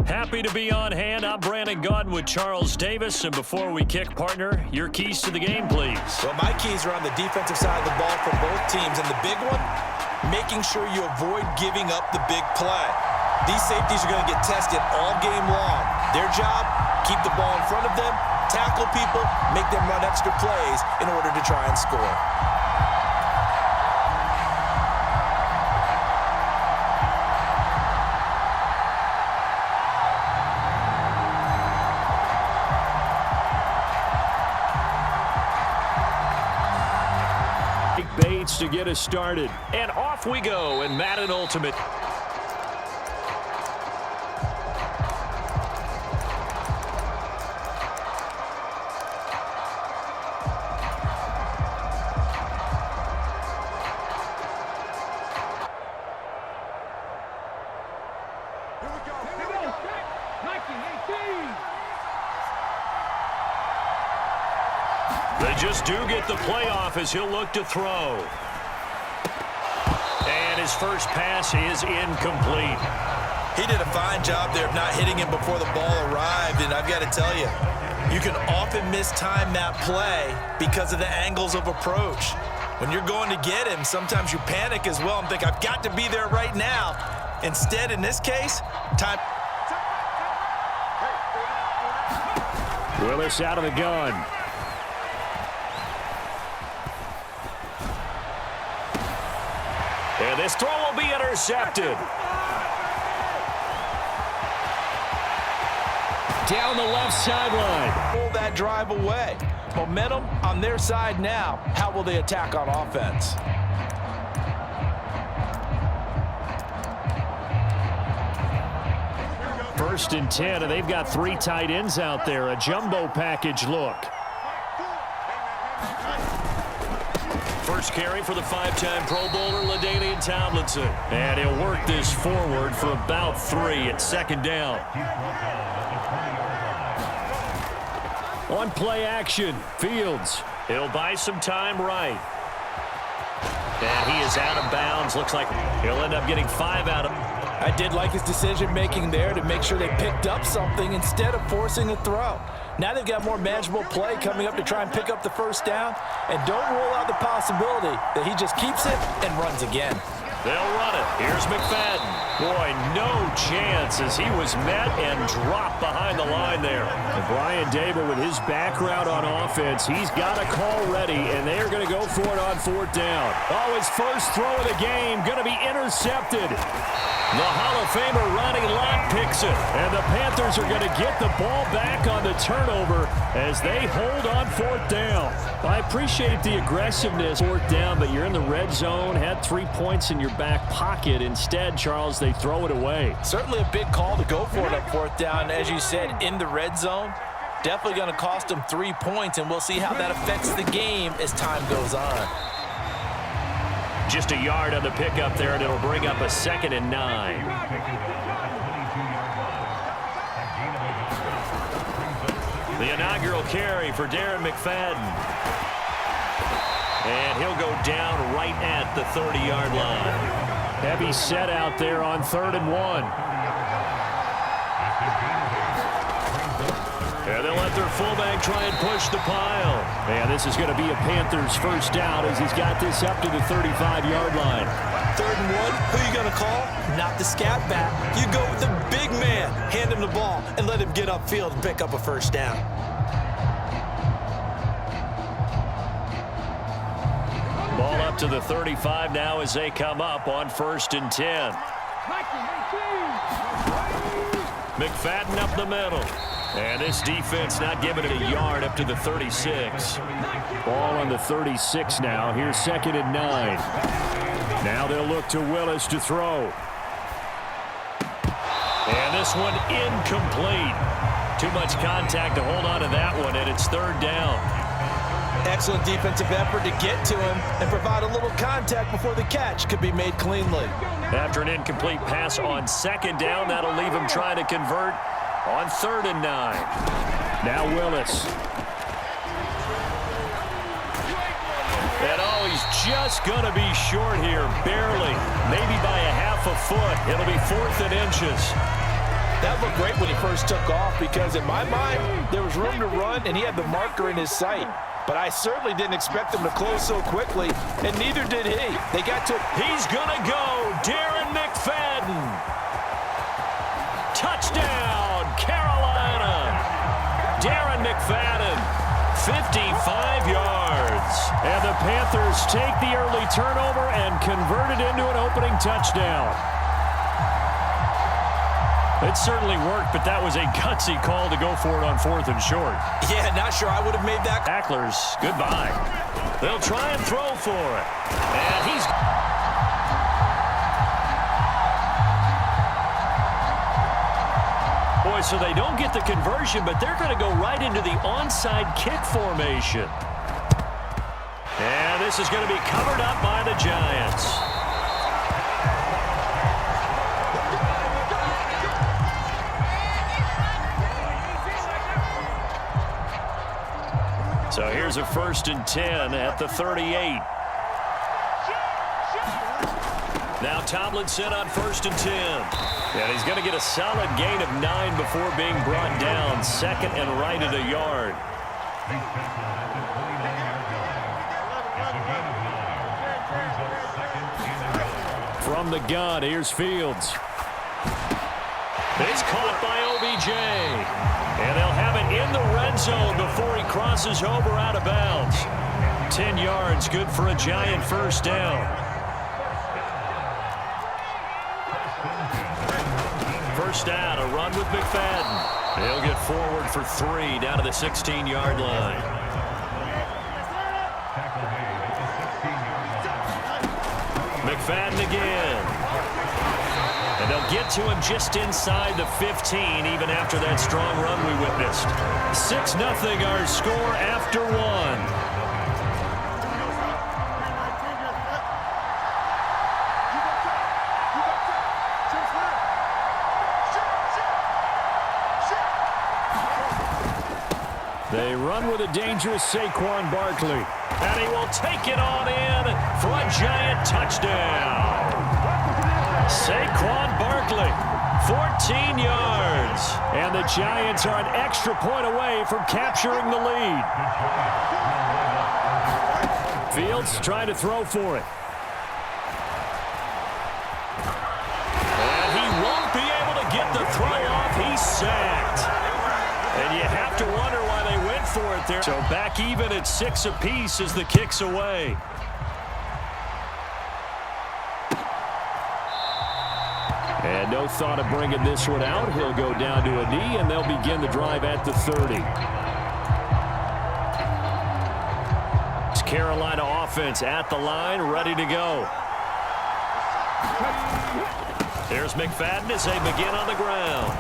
Happy to be on hand. I'm Brandon Gaudin with Charles Davis. And before we kick, partner, your keys to the game, please. Well, my keys are on the defensive side of the ball for both teams. And the big one, making sure you avoid giving up the big play. These safeties are going to get tested all game long. Their job, keep the ball in front of them, tackle people, make them run extra plays in order to try and score. Bates to get us started. And off we go in Madden Ultimate. They just do get the playoff as he'll look to throw. And his first pass is incomplete. He did a fine job there of not hitting him before the ball arrived, and I've got to tell you, you can often mistime that play because of the angles of approach. When you're going to get him, sometimes you panic as well and think, I've got to be there right now. Instead, in this case, time. Willis out of the gun. And this throw will be intercepted. Down the left sideline. Pull that drive away. Momentum on their side now. How will they attack on offense? First and 10, and they've got 3 tight ends out there. A jumbo package look. First carry for the 5-time Pro Bowler, LaDainian Tomlinson. And he'll work this forward for about 3 at second down. On play action, Fields. He'll buy some time right. And he is out of bounds. Looks like he'll end up getting 5 out of. I did like his decision-making there to make sure they picked up something instead of forcing a throw. Now they've got more manageable play coming up to try and pick up the first down. And don't rule out the possibility that he just keeps it and runs again. They'll run it. Here's McFadden. Boy, no chance as he was met and dropped behind the line there. And Brian Dable, with his background on offense, he's got a call ready, and they are going to go for it on 4th down. Oh, his first throw of the game going to be intercepted. The Hall of Famer Ronnie Lott picks it, and the Panthers are going to get the ball back on the turnover as they hold on 4th down. I appreciate the aggressiveness, 4th down, but you're in the red zone, had 3 points in your back pocket. Instead, Charles, they throw it away. Certainly a big call to go for it on 4th down. As you said, in the red zone, definitely going to cost them 3 points, and we'll see how that affects the game as time goes on. Just a yard on the pickup there, and it'll bring up a 2nd and 9. The inaugural carry for Darren McFadden. And he'll go down right at the 30-yard line. Heavy set out there on 3rd and 1. And they'll let their fullback try and push the pile. And this is going to be a Panthers first down as he's got this up to the 35-yard line. 3rd and 1, who are you going to call? Not the scat back. You go with the big man. Hand him the ball and let him get upfield and pick up a first down. Ball up to the 35 now as they come up on 1st and 10. McFadden up the middle. And this defense not giving it a yard up to the 36. Ball on the 36 now. Here's 2nd and 9. Now they'll look to Willis to throw. And this one incomplete. Too much contact to hold on to that one, and it's 3rd down. Excellent defensive effort to get to him and provide a little contact before the catch could be made cleanly. After an incomplete pass on 2nd down, that'll leave him trying to convert on 3rd and 9. Now Willis. And oh, he's just going to be short here, barely. Maybe by a half a foot. It'll be 4th and inches. That looked great when he first took off because in my mind, there was room to run and he had the marker in his sight. But I certainly didn't expect him to close so quickly, and neither did he. They got to... He's going to go. Darren McFadden. Touchdown, Carolina. Darren McFadden, 55 yards. And the Panthers take the early turnover and convert it into an opening touchdown. It certainly worked, but that was a gutsy call to go for it on 4th and short. Yeah, not sure I would have made that. Tacklers, goodbye. They'll try and throw for it. And he's... Boy, so they don't get the conversion, but they're going to go right into the onside kick formation. And this is going to be covered up by the Giants. So here's a 1st and 10 at the 38. Now Tomlinson on 1st and 10. And he's going to get a solid gain of 9 before being brought down. 2nd and right at a yard. From the gun, here's Fields. It's caught by OBJ. And they'll have it in the red zone before he crosses over out of bounds. 10 yards, good for a Giant 1st down. First down, a run with McFadden. He'll get forward for 3 down to the 16-yard line. McFadden again. And they'll get to him just inside the 15, even after that strong run we witnessed. 6-0 our score after 1. They run with a dangerous Saquon Barkley. And he will take it on in for a Giant touchdown. Saquon Barkley, 14 yards. And the Giants are an extra point away from capturing the lead. Fields trying to throw for it. And he won't be able to get the throw off. He's sacked. And you have to wonder why they went for it there. So back even at 6 apiece as the kick's away. And no thought of bringing this one out. He'll go down to a knee, and they'll begin the drive at the 30. It's Carolina offense at the line, ready to go. There's McFadden as they begin on the ground.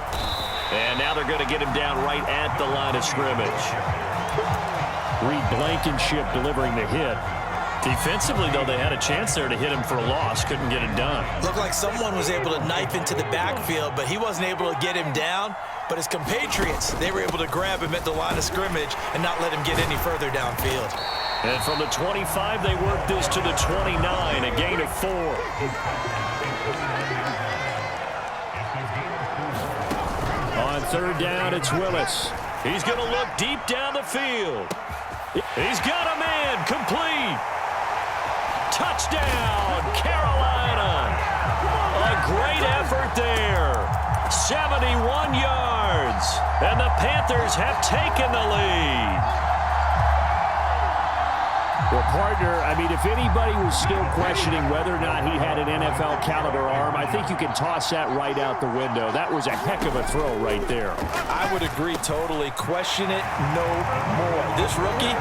And now they're going to get him down right at the line of scrimmage. Reed Blankenship delivering the hit. Defensively, though, they had a chance there to hit him for a loss. Couldn't get it done. Looked like someone was able to knife into the backfield, but he wasn't able to get him down. But his compatriots, they were able to grab him at the line of scrimmage and not let him get any further downfield. And from the 25, they work this to the 29, a gain of 4. On 3rd down, it's Willis. He's going to look deep down the field. He's got a man, complete. Touchdown, Carolina. A great effort there. 71 yards. And the Panthers have taken the lead. Well, partner, I mean, if anybody was still questioning whether or not he had an NFL caliber arm, I think you can toss that right out the window. That was a heck of a throw right there. I would agree totally. Question it no more. This rookie,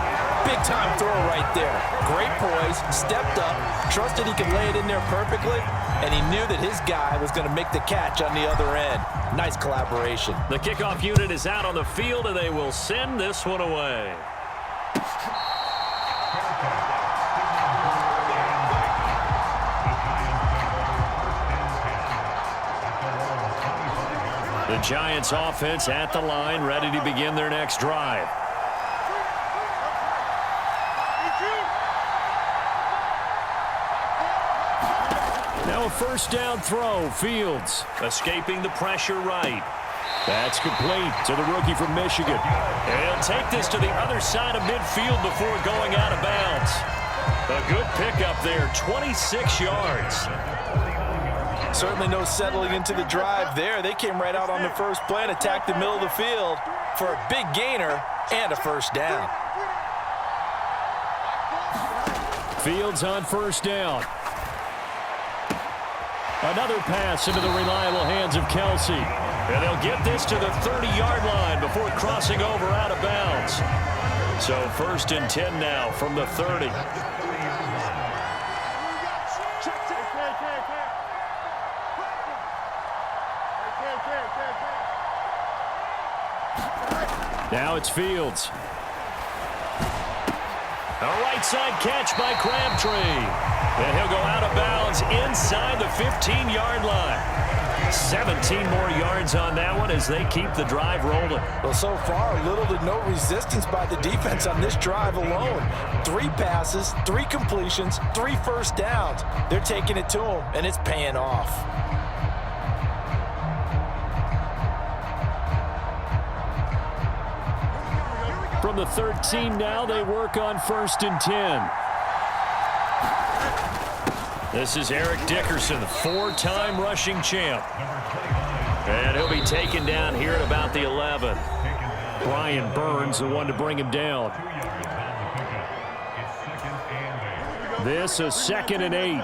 big-time throw right there. Great poise, stepped up, trusted he could lay it in there perfectly, and he knew that his guy was going to make the catch on the other end. Nice collaboration. The kickoff unit is out on the field, and they will send this one away. The Giants offense at the line, ready to begin their next drive. Now a 1st down throw. Fields escaping the pressure right. That's complete to the rookie from Michigan. And he'll take this to the other side of midfield before going out of bounds. A good pickup there, 26 yards. Certainly no settling into the drive there. They came right out on the first play and attacked the middle of the field for a big gainer and a first down. Fields on first down. Another pass into the reliable hands of Kelsey. And they'll get this to the 30-yard line before crossing over out of bounds. So 1st and 10 now from the 30. Now it's Fields. A right side catch by Crabtree. And he'll go out of bounds inside the 15-yard line. 17 more yards on that one as they keep the drive rolling. Well, so far, little to no resistance by the defense on this drive alone. 3 passes, 3 completions, 3 first downs. They're taking it to them, and it's paying off. From the 13 now, they work on 1st and 10. This is Eric Dickerson, 4-time rushing champ. And he'll be taken down here at about the 11. Brian Burns, the one to bring him down. This is 2nd and 8.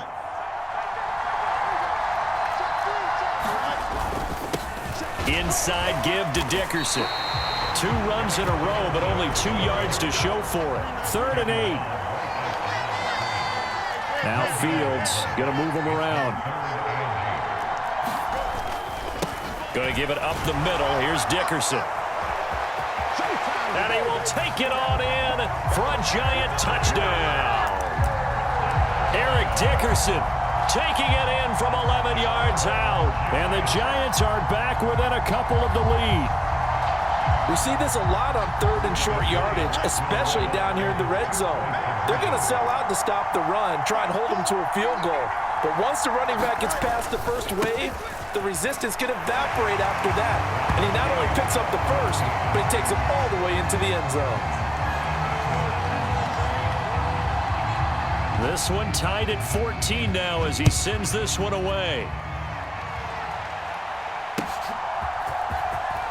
Inside give to Dickerson. 2 runs in a row, but only 2 yards to show for it. 3rd and 8. Now Fields going to move him around. Going to give it up the middle. Here's Dickerson. And he will take it on in for a giant touchdown. Eric Dickerson taking it in from 11 yards out. And the Giants are back within a couple of the lead. We see this a lot on 3rd and short yardage, especially down here in the red zone. They're going to sell out to stop the run, try and hold them to a field goal. But once the running back gets past the first wave, the resistance can evaporate after that. And he not only picks up the first, but he takes it all the way into the end zone. This one tied at 14 now as he sends this one away.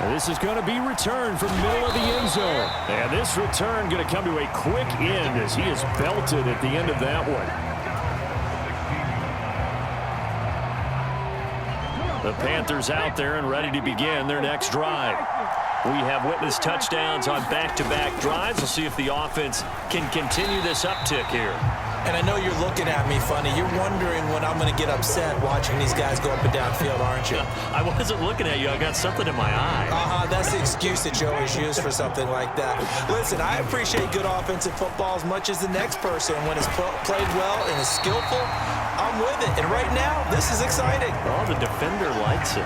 And this is going to be returned from the middle of the end zone. And this return going to come to a quick end as he is belted at the end of that one. The Panthers out there and ready to begin their next drive. We have witnessed touchdowns on back-to-back drives. We'll see if the offense can continue this uptick here. And I know you're looking at me funny. You're wondering when I'm going to get upset watching these guys go up and down field, aren't you? I wasn't looking at you. I got something in my eye. That's the excuse that you always use for something like that. Listen, I appreciate good offensive football as much as the next person. When it's played well and is skillful, I'm with it. And right now, this is exciting. Oh, the defender likes it.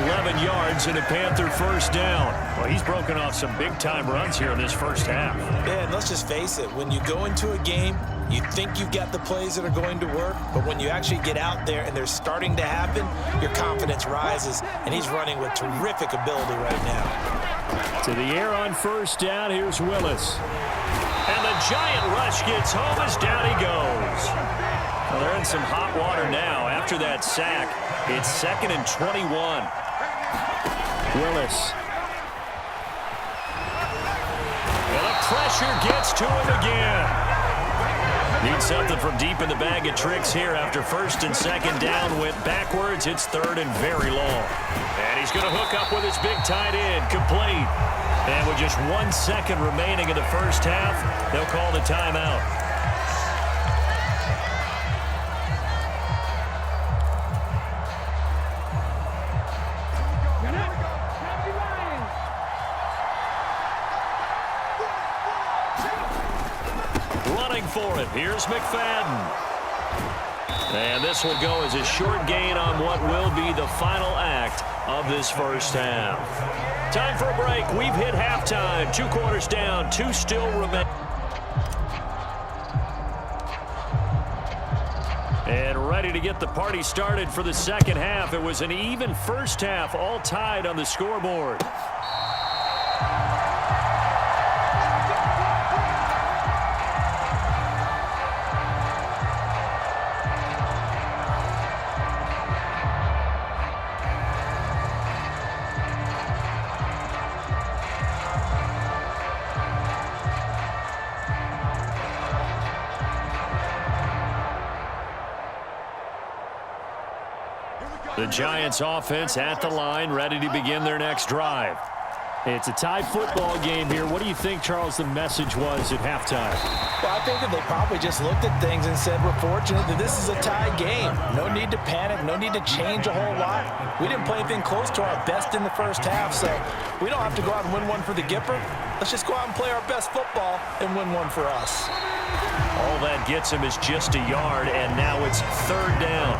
11 yards and a Panther first down. Well, he's broken off some big-time runs here in this first half. Man, let's just face it. When you go into a game, you think you've got the plays that are going to work, but when you actually get out there and they're starting to happen, your confidence rises, and he's running with terrific ability right now. To the air on first down, here's Willis. And the giant rush gets home as down he goes. Well, they're in some hot water now. After that sack, it's 2nd and 21. Willis. And the pressure gets to him again. Need something from deep in the bag of tricks here after 1st and 2nd down. Went backwards. It's 3rd and very long. And he's going to hook up with his big tight end. Complete. And with just 1 second remaining in the first half, they'll call the timeout. For it. Here's McFadden. And this will go as a short gain on what will be the final act of this first half. Time for a break. We've hit halftime. 2 quarters down. 2 still remain. And ready to get the party started for the second half. It was an even first half, all tied on the scoreboard. The Giants offense at the line, ready to begin their next drive. It's a tie football game here. What do you think, Charles, the message was at halftime? Well, I think that they probably just looked at things and said, we're fortunate that this is a tie game. No need to panic, no need to change a whole lot. We didn't play anything close to our best in the first half, so we don't have to go out and win one for the Gipper. Let's just go out and play our best football and win one for us. All that gets him is just a yard, and now it's third down.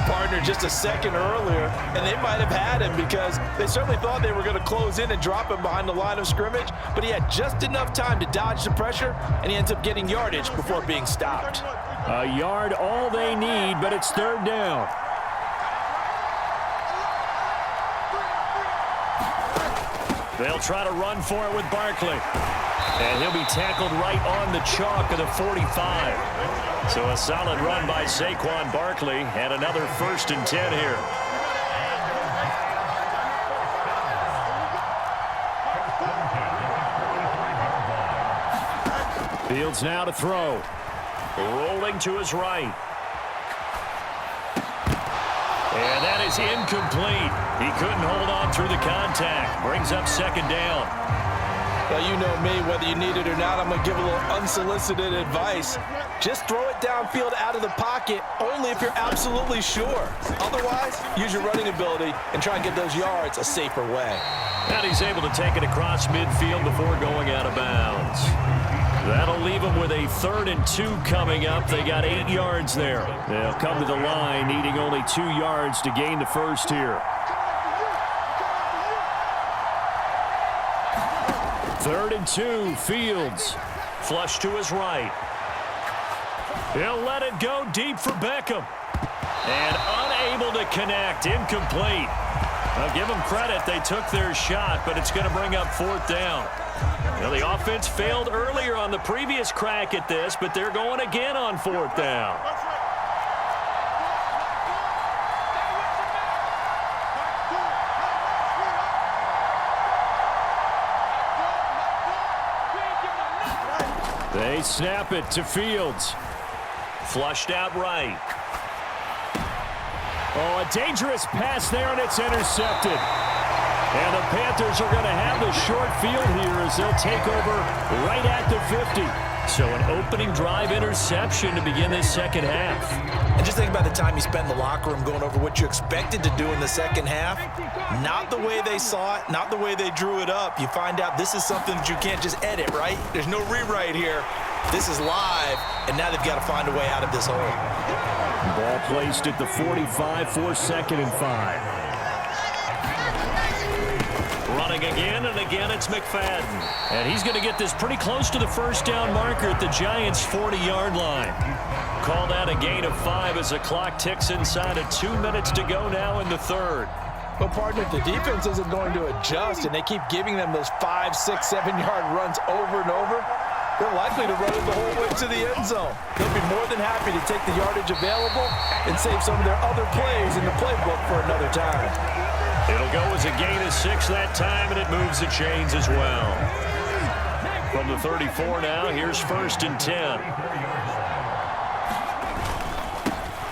Partner just a second earlier, and they might have had him because they certainly thought they were going to close in and drop him behind the line of scrimmage, but he had just enough time to dodge the pressure, and he ends up getting yardage before being stopped. A yard, all they need, but it's third down. They'll try to run for it with Barkley. And he'll be tackled right on the chalk of the 45. So a solid run by Saquon Barkley and another 1st and 10 here. Fields now to throw. Rolling to his right. And that is incomplete. He couldn't hold on through the contact. Brings up second down. Well, you know me, whether you need it or not, I'm going to give a little unsolicited advice. Just throw it downfield out of the pocket only if you're absolutely sure. Otherwise, use your running ability and try and get those yards a safer way. And he's able to take it across midfield before going out of bounds. That'll leave them with a 3rd and 2 coming up. They got 8 yards there. They'll come to the line needing only 2 yards to gain the first here. 3rd and 2, Fields. Flush to his right. He'll let it go deep for Beckham. And unable to connect, incomplete. I'll give them credit, they took their shot, but it's going to bring up 4th down. Now, the offense failed earlier on the previous crack at this, but they're going again on 4th down. They snap it to Fields. Flushed out right. Oh, a dangerous pass there, and it's intercepted. And the Panthers are going to have the short field here as they'll take over right at the 50. So an opening drive interception to begin this second half. And just think about the time you spent in the locker room going over what you expected to do in the second half. Not the way they saw it, not the way they drew it up. You find out this is something that you can't just edit, right? There's no rewrite here. This is live, and now they've got to find a way out of this hole. Ball placed at the 45 for 2nd and 5. Running again, and again it's McFadden. And he's going to get this pretty close to the first down marker at the Giants' 40-yard line. Call that a gain of 5 as the clock ticks inside of 2 minutes to go now in the 3rd. Well, partner, if the defense isn't going to adjust and they keep giving them those 5, 6, 7-yard runs over and over, they're likely to run it the whole way to the end zone. They'll be more than happy to take the yardage available and save some of their other plays in the playbook for another time. It'll go as a gain of 6 that time, and it moves the chains as well. From the 34 now, here's 1st and 10.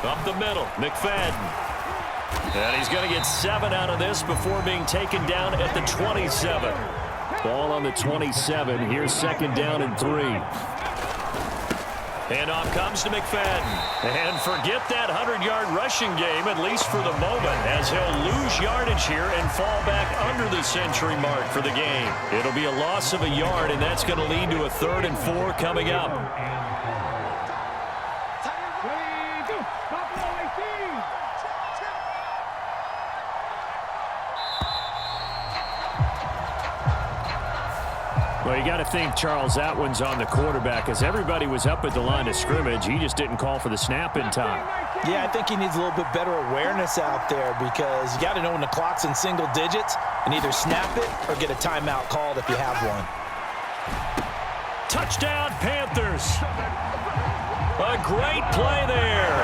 Up the middle, McFadden. And he's going to get 7 out of this before being taken down at the 27. Ball on the 27. Here's 2nd down and 3. Handoff comes to McFadden. And forget that 100-yard rushing game, at least for the moment, as he'll lose yardage here and fall back under the century mark for the game. It'll be a loss of a yard, and that's going to lead to a 3rd and 4 coming up. Well, you got to think, Charles, that one's on the quarterback as everybody was up at the line of scrimmage. He just didn't call for the snap in time. Yeah, I think he needs a little bit better awareness out there because you got to know when the clock's in single digits and either snap it or get a timeout called if you have one. Touchdown, Panthers. A great play there.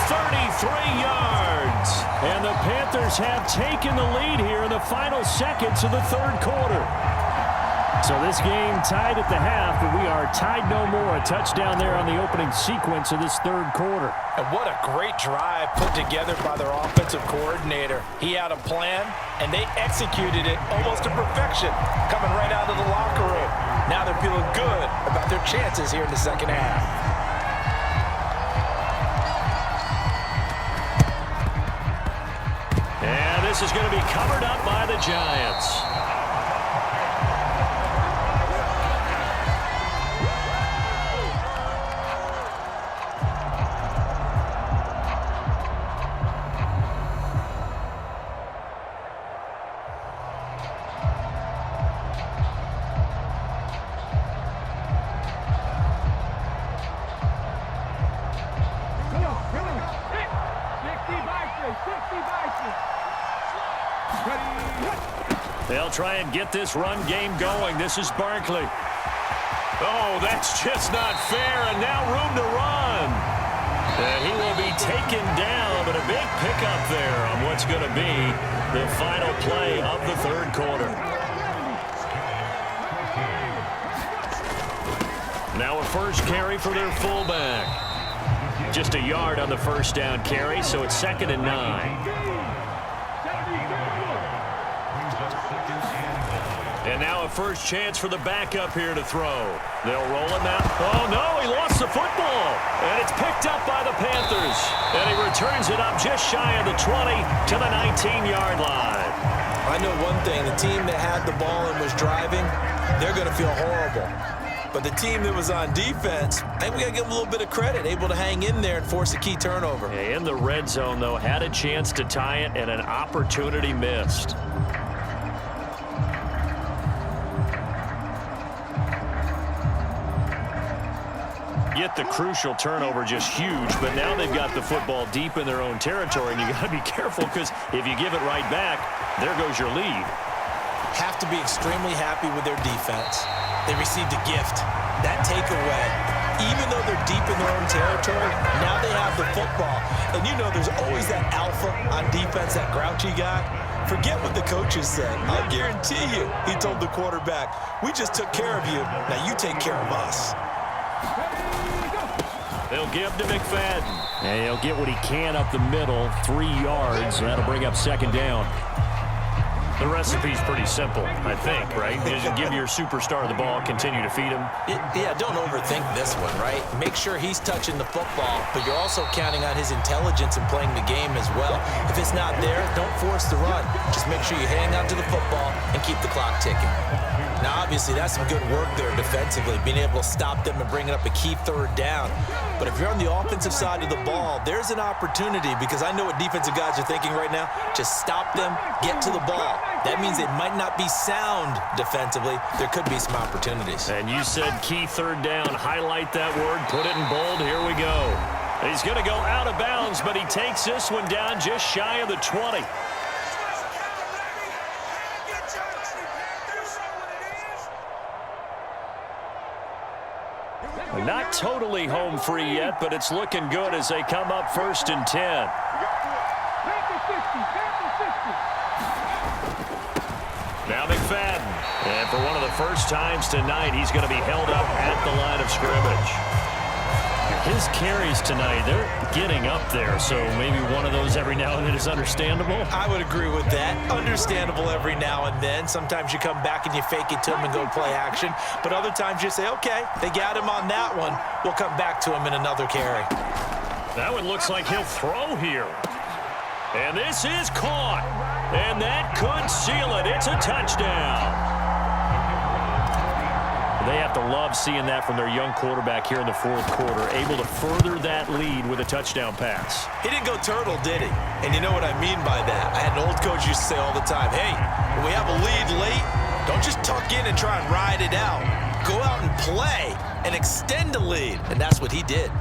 33 yards. And the Panthers have taken the lead here in the final seconds of the third quarter. So this game tied at the half, but we are tied no more. A touchdown there on the opening sequence of this third quarter. And what a great drive put together by their offensive coordinator. He had a plan, and they executed it almost to perfection, coming right out of the locker room. Now they're feeling good about their chances here in the second half. And this is going to be covered up by the Giants. They'll try and get this run game going. This is Barkley. Oh, that's just not fair, and now room to run. And he will be taken down, but a big pickup there on what's going to be the final play of the third quarter. Now a first carry for their fullback. Just a yard on the first down carry, so it's 2nd and 9. And now a first chance for the backup here to throw. They'll roll him out. Oh, no, he lost the football. And it's picked up by the Panthers. And he returns it up just shy of the 20 to the 19-yard line. I know one thing. The team that had the ball and was driving, they're going to feel horrible. But the team that was on defense, I think we got to give them a little bit of credit, able to hang in there and force a key turnover. In the red zone, though, had a chance to tie it and an opportunity missed. Get the crucial turnover just huge, but now they've got the football deep in their own territory, and you got to be careful because if you give it right back, there goes your lead. Have to be extremely happy with their defense. They received a gift. That takeaway, even though they're deep in their own territory, now they have the football. And you know there's always that alpha on defense, that grouchy guy. Forget what the coaches said. I'll guarantee you, he told the quarterback, we just took care of you. Now you take care of us. They'll give to McFadden. And he'll get what he can up the middle, 3 yards. That'll bring up 2nd down. The recipe's pretty simple, I think, right? You just give your superstar the ball, continue to feed him. Yeah, don't overthink this one, right? Make sure he's touching the football, but you're also counting on his intelligence in playing the game as well. If it's not there, don't force the run. Just make sure you hang on to the football and keep the clock ticking. Now, obviously, that's some good work there defensively, being able to stop them and bringing up a key 3rd down. But if you're on the offensive side of the ball, there's an opportunity because I know what defensive guys are thinking right now. Just stop them, get to the ball. That means they might not be sound defensively. There could be some opportunities. And you said key 3rd down. Highlight that word. Put it in bold. Here we go. He's going to go out of bounds, but he takes this one down just shy of the 20. Not totally home free yet, but it's looking good as they come up 1st and 10. Now McFadden. And for one of the first times tonight, he's going to be held up at the line of scrimmage. His carries tonight, they're getting up there, so maybe one of those every now and then is understandable. I would agree with that. Understandable every now and then. Sometimes you come back and you fake it to him and go play action. But other times you say, okay, they got him on that one. We'll come back to him in another carry. That one looks like he'll throw here. And this is caught. And that could seal it. It's a touchdown. They have to love seeing that from their young quarterback here in the 4th quarter, able to further that lead with a touchdown pass. He didn't go turtle, did he? And you know what I mean by that. I had an old coach used to say all the time, hey, when we have a lead late, don't just tuck in in and try and ride it out. Go out and play and extend the lead, and that's what he did.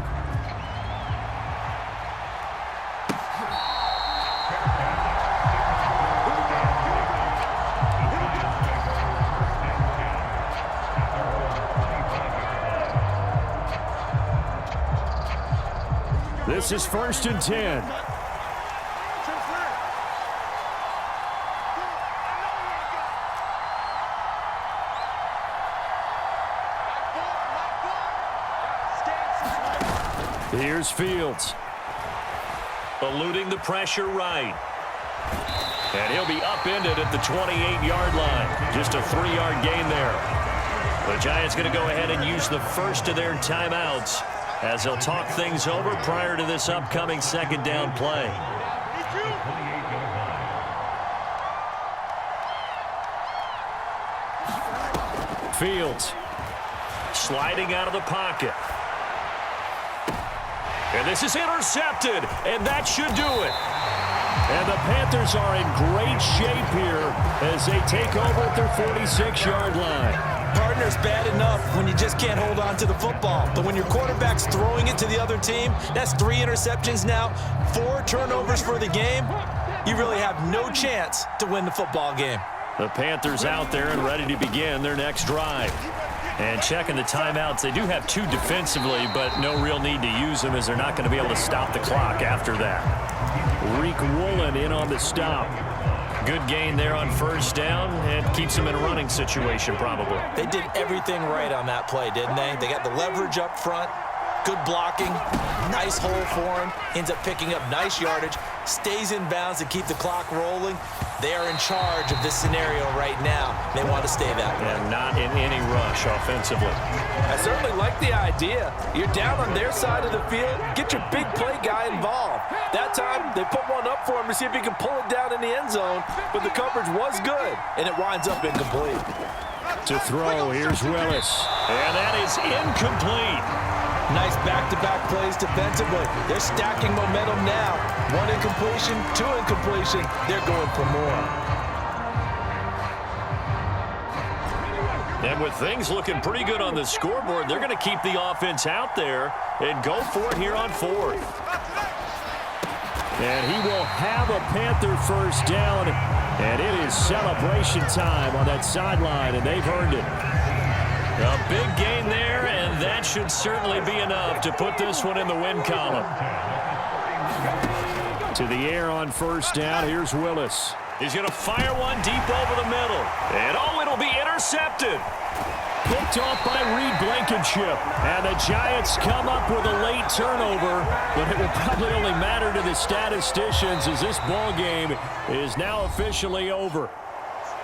This is 1st and 10. Here's Fields. Eluding the pressure right. And he'll be upended at the 28-yard line. Just a 3-yard gain there. The Giants going to go ahead and use the first of their timeouts as they'll talk things over prior to this upcoming 2nd down play. Fields sliding out of the pocket. And this is intercepted, and that should do it. And the Panthers are in great shape here as they take over at their 46-yard line. Partner's bad enough when you just can't hold on to the football. But when your quarterback's throwing it to the other team, that's 3 interceptions now, 4 turnovers for the game. You really have no chance to win the football game. The Panthers out there and ready to begin their next drive. And checking the timeouts, they do have 2 defensively, but no real need to use them as they're not going to be able to stop the clock after that. Reek Woolen in on the stop. Good gain there on 1st down and keeps them in a running situation probably. They did everything right on that play, didn't they? They got the leverage up front, good blocking, nice hole for him, ends up picking up nice yardage, stays in bounds to keep the clock rolling. They are in charge of this scenario right now. They want to stay that way. And not in any rush offensively. I certainly like the idea. You're down on their side of the field. Get your big play guy involved. That time, they put one up for him to see if he can pull it down in the end zone, but the coverage was good, and it winds up incomplete. To throw, here's Willis. And that is incomplete. Nice back-to-back plays defensively. They're stacking momentum now. 1 incompletion, 2 incompletion. They're going for more. And with things looking pretty good on the scoreboard, they're going to keep the offense out there and go for it here on 4th. And he will have a Panther 1st down. And it is celebration time on that sideline, and they've earned it. A big gain there, and that should certainly be enough to put this one in the win column. To the air on 1st down, here's Willis. He's going to fire one deep over the middle. And, oh, it'll be intercepted. Picked off by Reed Blankenship. And the Giants come up with a late turnover, but it will probably only matter to the statisticians as this ball game is now officially over.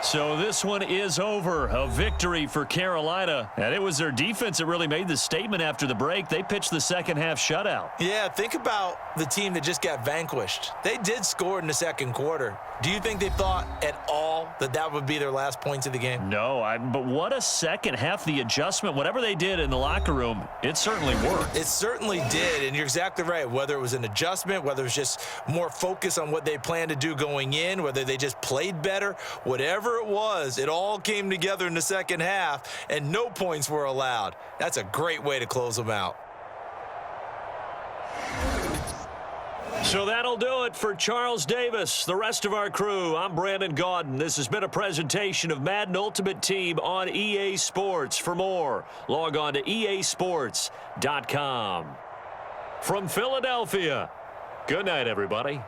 So this one is over. A victory for Carolina. And it was their defense that really made the statement after the break. They pitched the 2nd half shutout. Yeah, think about the team that just got vanquished. They did score in the 2nd quarter. Do you think they thought at all that that would be their last points of the game? No, but what a 2nd half. The adjustment, whatever they did in the locker room, it certainly worked. It certainly did, and you're exactly right. Whether it was an adjustment, whether it was just more focus on what they planned to do going in, whether they just played better, whatever it was, it all came together in the 2nd half, and no points were allowed. That's a great way to close them out. So that'll do it for Charles Davis, the rest of our crew. I'm Brandon Gaudin. This has been a presentation of Madden Ultimate Team on EA Sports. For more, log on to easports.com. From Philadelphia, good night, everybody.